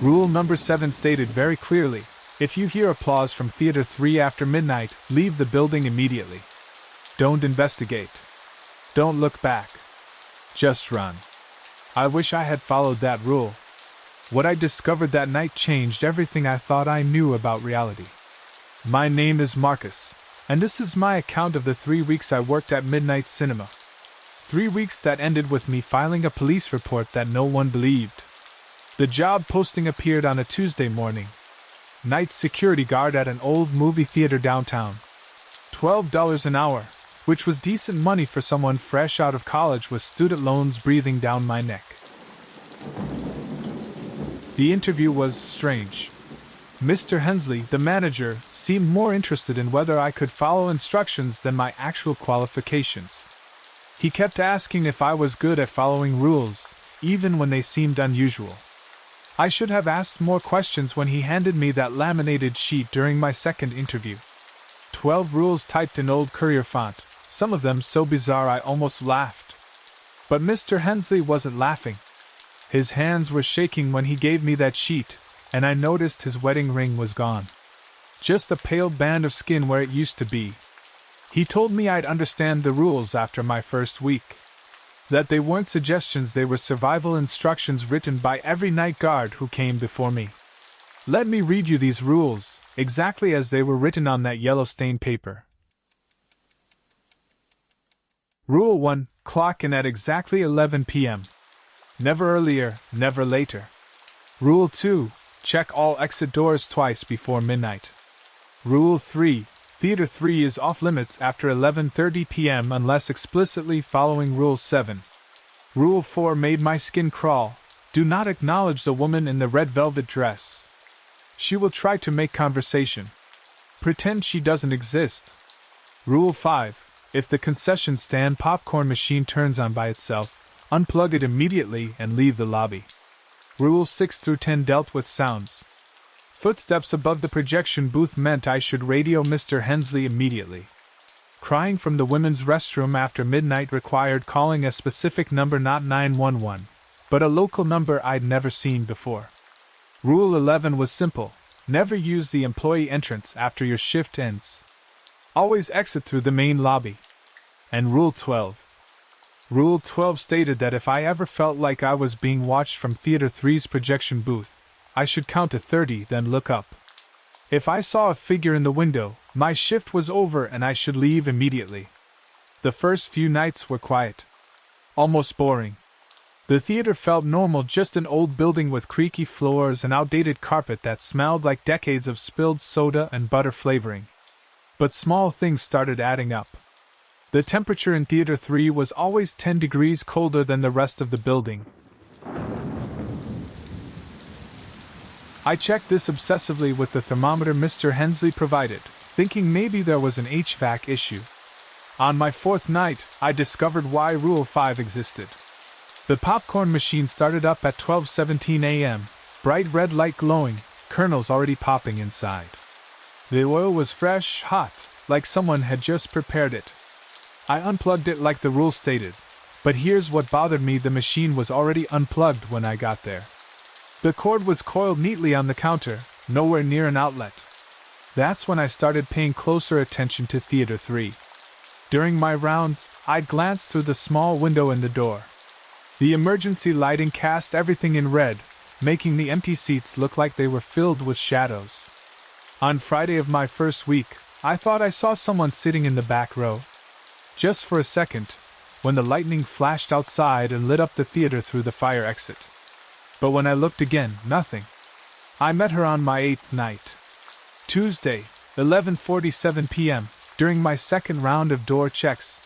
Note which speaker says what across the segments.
Speaker 1: Rule number 7 stated very clearly, if you hear applause from Theater 3 after midnight, leave the building immediately. Don't investigate. Don't look back. Just run. I wish I had followed that rule. What I discovered that night changed everything I thought I knew about reality. My name is Marcus, and this is my account of the 3 weeks I worked at Midnight Cinema. 3 weeks that ended with me filing a police report that no one believed. The job posting appeared on a Tuesday morning. Night security guard at an old movie theater downtown. $12 an hour, which was decent money for someone fresh out of college with student loans breathing down my neck. The interview was strange. Mr. Hensley, the manager, seemed more interested in whether I could follow instructions than my actual qualifications. He kept asking if I was good at following rules, even when they seemed unusual. I should have asked more questions when he handed me that laminated sheet during my second interview. 12 rules typed in old courier font, some of them so bizarre I almost laughed. But Mr. Hensley wasn't laughing. His hands were shaking when he gave me that sheet, and I noticed his wedding ring was gone. Just a pale band of skin where it used to be. He told me I'd understand the rules after my first week. That they weren't suggestions, they were survival instructions written by every night guard who came before me. Let me read you these rules, exactly as they were written on that yellow stained paper. Rule 1. Clock in at exactly 11 p.m. Never earlier, never later. Rule 2. Check all exit doors twice before midnight. Rule 3. Theater 3 is off-limits after 11:30 p.m. unless explicitly following Rule 7. Rule 4 made my skin crawl. Do not acknowledge the woman in the red velvet dress. She will try to make conversation. Pretend she doesn't exist. Rule 5. If the concession stand popcorn machine turns on by itself, unplug it immediately and leave the lobby. Rules 6 through 10 dealt with sounds. Footsteps above the projection booth meant I should radio Mr. Hensley immediately. Crying from the women's restroom after midnight required calling a specific number, not 911, but a local number I'd never seen before. Rule 11 was simple. Never use the employee entrance after your shift ends. Always exit through the main lobby. And Rule 12. Rule 12 stated that if I ever felt like I was being watched from Theater 3's projection booth, I should count to 30, then look up. If I saw a figure in the window, my shift was over and I should leave immediately. The first few nights were quiet. Almost boring. The theater felt normal, just an old building with creaky floors and outdated carpet that smelled like decades of spilled soda and butter flavoring. But small things started adding up. The temperature in Theater 3 was always 10 degrees colder than the rest of the building. I checked this obsessively with the thermometer Mr. Hensley provided, thinking maybe there was an HVAC issue. On my 4th night, I discovered why Rule 5 existed. The popcorn machine started up at 12:17 a.m., bright red light glowing, kernels already popping inside. The oil was fresh, hot, like someone had just prepared it. I unplugged it like the rule stated, but here's what bothered me: the machine was already unplugged when I got there. The cord was coiled neatly on the counter, nowhere near an outlet. That's when I started paying closer attention to Theater 3. During my rounds, I'd glance through the small window in the door. The emergency lighting cast everything in red, making the empty seats look like they were filled with shadows. On Friday of my first week, I thought I saw someone sitting in the back row. Just for a second, when the lightning flashed outside and lit up the theater through the fire exit. But when I looked again, nothing. I met her on my 8th night. Tuesday, 11:47 p.m., during my second round of door checks.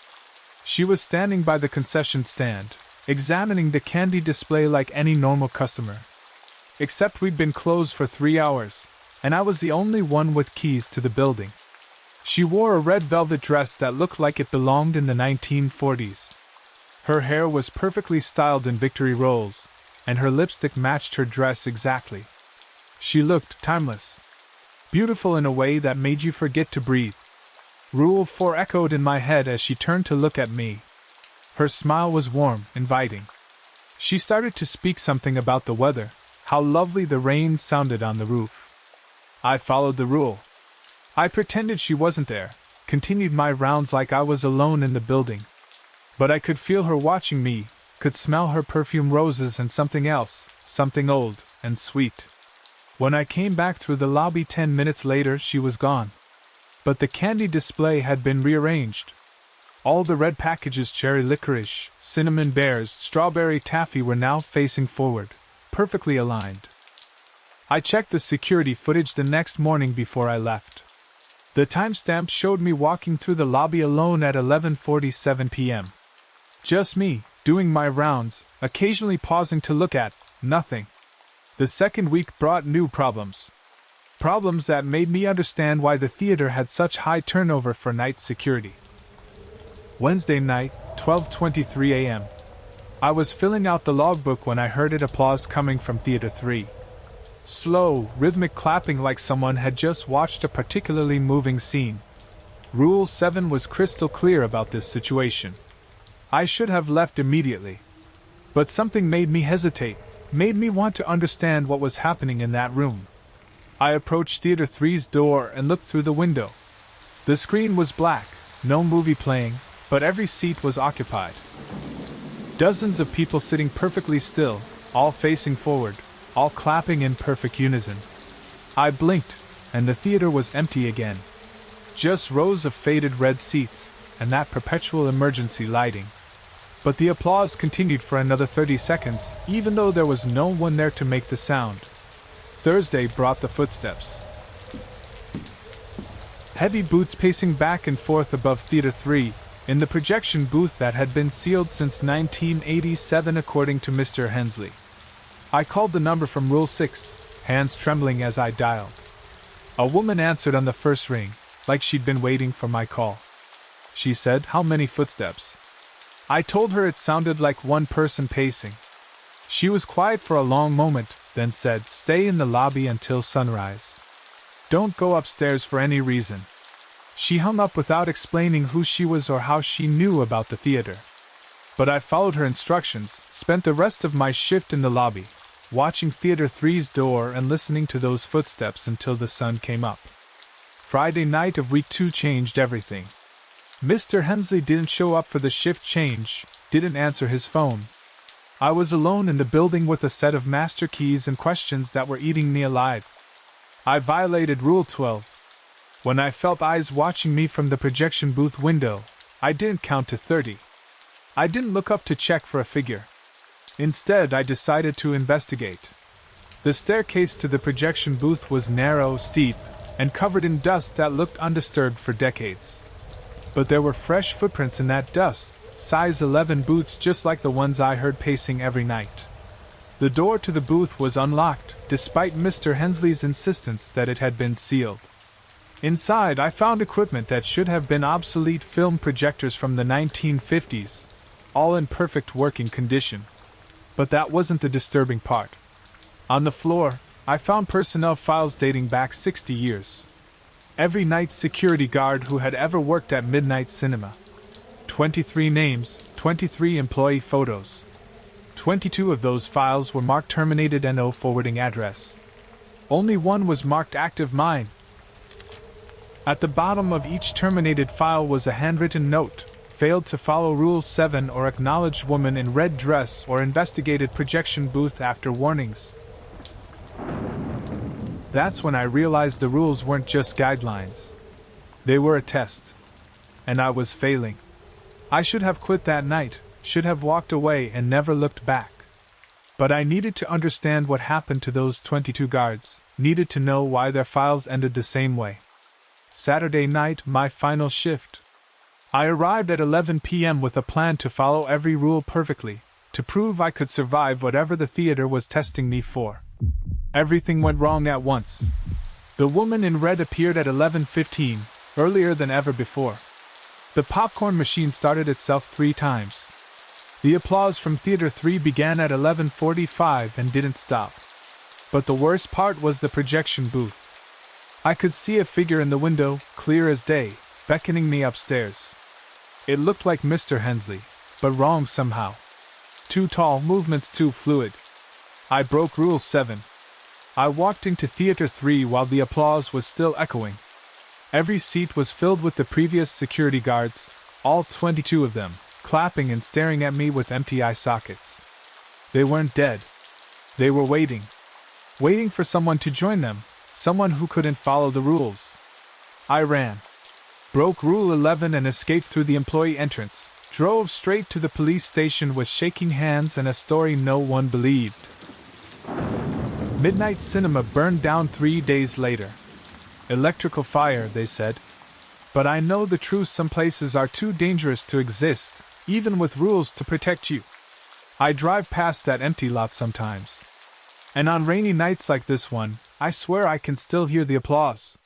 Speaker 1: She was standing by the concession stand, examining the candy display like any normal customer. Except we'd been closed for 3 hours, and I was the only one with keys to the building. She wore a red velvet dress that looked like it belonged in the 1940s. Her hair was perfectly styled in victory rolls, and her lipstick matched her dress exactly. She looked timeless. Beautiful in a way that made you forget to breathe. Rule 4 echoed in my head as she turned to look at me. Her smile was warm, inviting. She started to speak something about the weather, How lovely the rain sounded on the roof. I followed the rule. I pretended she wasn't there, continued my rounds like I was alone in the building. But I could feel her watching me, could smell her perfume roses and something else, something old and sweet. When I came back through the lobby 10 minutes later, she was gone. But the candy display had been rearranged. All the red packages, cherry licorice, cinnamon bears, strawberry taffy, were now facing forward, perfectly aligned. I checked the security footage the next morning before I left. The timestamp showed me walking through the lobby alone at 11:47 p.m. Just me, doing my rounds, occasionally pausing to look at nothing. The second week brought new problems. Problems that made me understand why the theater had such high turnover for night security. Wednesday night, 12:23 a.m. I was filling out the logbook when I heard applause coming from Theater 3. Slow, rhythmic clapping like someone had just watched a particularly moving scene. Rule 7 was crystal clear about this situation. I should have left immediately. But something made me hesitate, made me want to understand what was happening in that room. I approached Theater 3's door and looked through the window. The screen was black, no movie playing, but every seat was occupied. Dozens of people sitting perfectly still, all facing forward, all clapping in perfect unison. I blinked, and the theater was empty again. Just rows of faded red seats, and that perpetual emergency lighting. But the applause continued for another 30 seconds, even though there was no one there to make the sound. Thursday brought the footsteps. Heavy boots pacing back and forth above Theater 3, in the projection booth that had been sealed since 1987 according to Mr. Hensley. I called the number from Rule 6, hands trembling as I dialed. A woman answered on the first ring, like she'd been waiting for my call. She said, "How many footsteps?" I told her it sounded like one person pacing. She was quiet for a long moment, then said, "Stay in the lobby until sunrise. Don't go upstairs for any reason." She hung up without explaining who she was or how she knew about the theater. But I followed her instructions, spent the rest of my shift in the lobby, watching Theater 3's door and listening to those footsteps until the sun came up. Friday night of week 2 changed everything. Mr. Hensley didn't show up for the shift change, didn't answer his phone. I was alone in the building with a set of master keys and questions that were eating me alive. I violated Rule 12. When I felt eyes watching me from the projection booth window, I didn't count to 30. I didn't look up to check for a figure. Instead, I decided to investigate. The staircase to the projection booth was narrow, steep, and covered in dust that looked undisturbed for decades. But there were fresh footprints in that dust, size 11 boots just like the ones I heard pacing every night. The door to the booth was unlocked, despite Mr. Hensley's insistence that it had been sealed. Inside, I found equipment that should have been obsolete film projectors from the 1950s, all in perfect working condition. But that wasn't the disturbing part. On the floor, I found personnel files dating back 60 years. Every night security guard who had ever worked at Midnight Cinema. 23 names, 23 employee photos. 22 of those files were marked terminated and no forwarding address. Only one was marked active mine. At the bottom of each terminated file was a handwritten note: failed to follow Rule 7 or acknowledged woman in red dress or investigated projection booth after warnings. That's when I realized the rules weren't just guidelines. They were a test. And I was failing. I should have quit that night, should have walked away and never looked back. But I needed to understand what happened to those 22 guards, needed to know why their files ended the same way. Saturday night, my final shift. I arrived at 11 p.m. with a plan to follow every rule perfectly, to prove I could survive whatever the theater was testing me for. Everything went wrong at once. The woman in red appeared at 11:15, earlier than ever before. The popcorn machine started itself 3 times. The applause from Theater 3 began at 11:45 and didn't stop. But the worst part was the projection booth. I could see a figure in the window, clear as day, beckoning me upstairs. It looked like Mr. Hensley, but wrong somehow. Too tall, movements too fluid. I broke Rule 7. I walked into Theater 3 while the applause was still echoing. Every seat was filled with the previous security guards, all 22 of them, clapping and staring at me with empty eye sockets. They weren't dead. They were waiting. Waiting for someone to join them, someone who couldn't follow the rules. I ran. Broke Rule 11 and escaped through the employee entrance, drove straight to the police station with shaking hands and a story no one believed. Midnight Cinema burned down 3 days later. Electrical fire, they said. But I know the truth, some places are too dangerous to exist, even with rules to protect you. I drive past that empty lot sometimes. And on rainy nights like this one, I swear I can still hear the applause.